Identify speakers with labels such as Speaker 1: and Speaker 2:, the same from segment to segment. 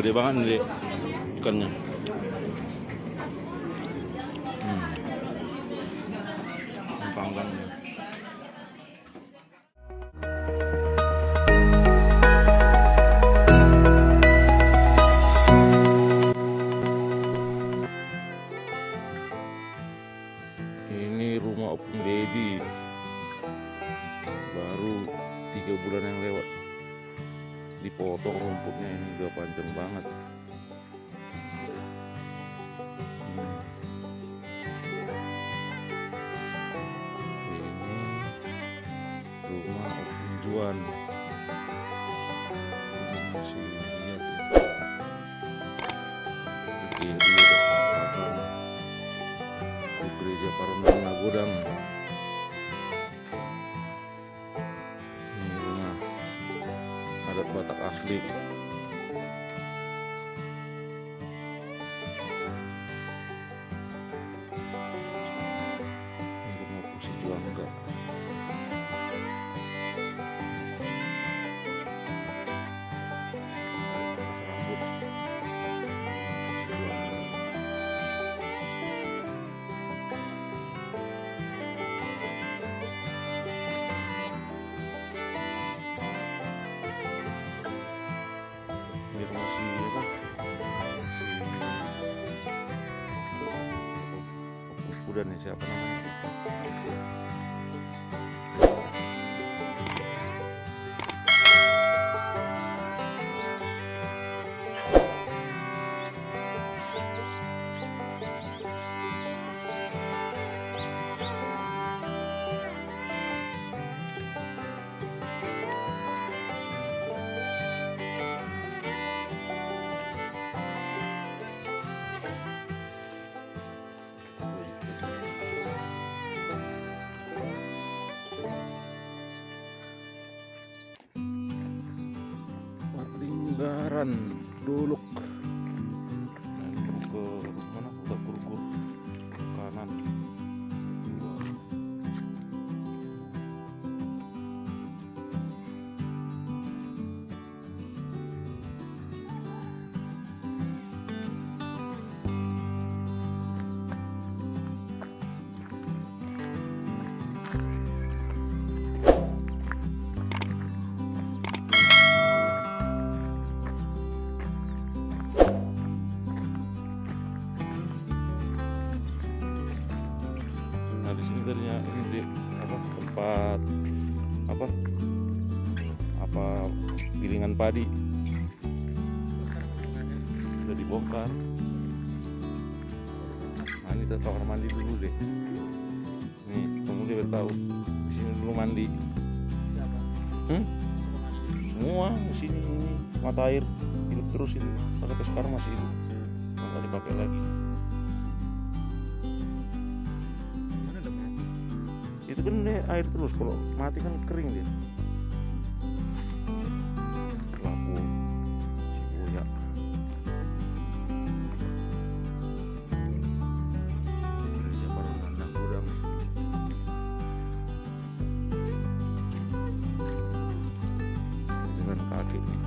Speaker 1: gede banget nih ikannya. Panggangnya. Ini rumah Opung Dedi, baru 3 bulan yang lewat dipotong rumputnya, ini udah panjang banget. Ini rumah Opung Juan, ini masih lihat ya. Ini di gereja Paranan Nagodang. Ini rumah adat Batak asli. Ini rumah Pusi Juangga. Rambut. Biar masih apa? Masih kuda nih, siapa namanya? Linggaran Dolok. Ke mana? Udah kurkur kanan. Nah, di sini tadinya ini di apa, tempat apa gilingan padi, udah dibongkar. Nah, ini kamar mandi dulu deh. Nih, kamu dia tahu di sini dulu mandi. Semua di sini, ini mata air hidup terus itu, sampai sekarang masih hidup, nggak dipakai lagi. Itu kan air terus, kalau mati kan kering dia. Labu Ciboya. Gereja Paranan Nagodang. Dengan kaki nih.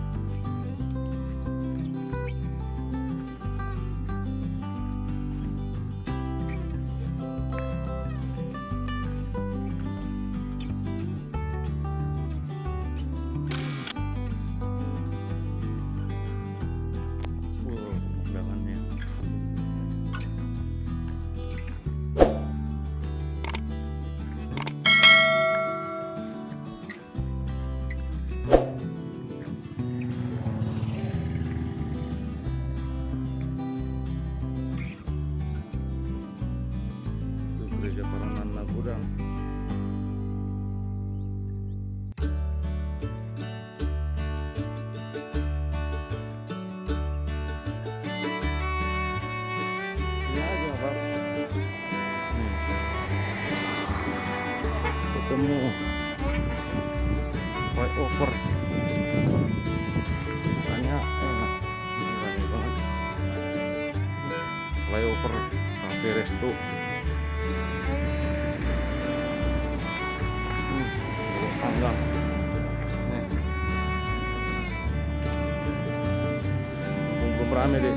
Speaker 1: Gereja Paranan Nagodang. Ini aja Bang. Ketemu flyover. Makanya enak. Rame banget. Flyover cafe resto. Panggang. Nih. rame deh.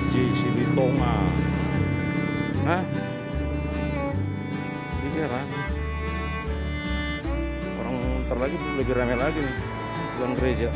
Speaker 1: JCB Tonga. Hah? Ini rame. Orang ntar lagi lebih rame lagi nih. Pulang gereja.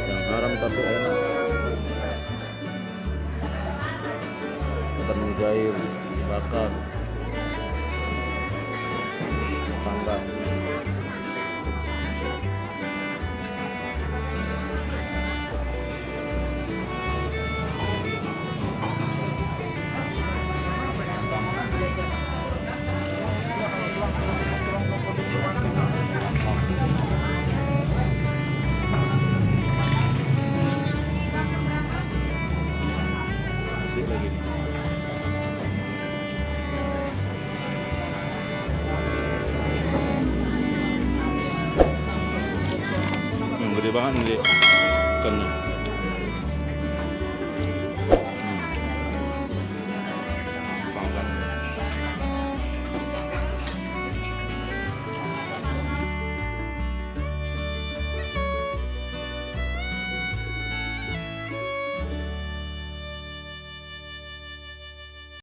Speaker 1: Yang haram tapi enak. Ikan mujair bakar panggang. Lagi gede banget nih ikannya.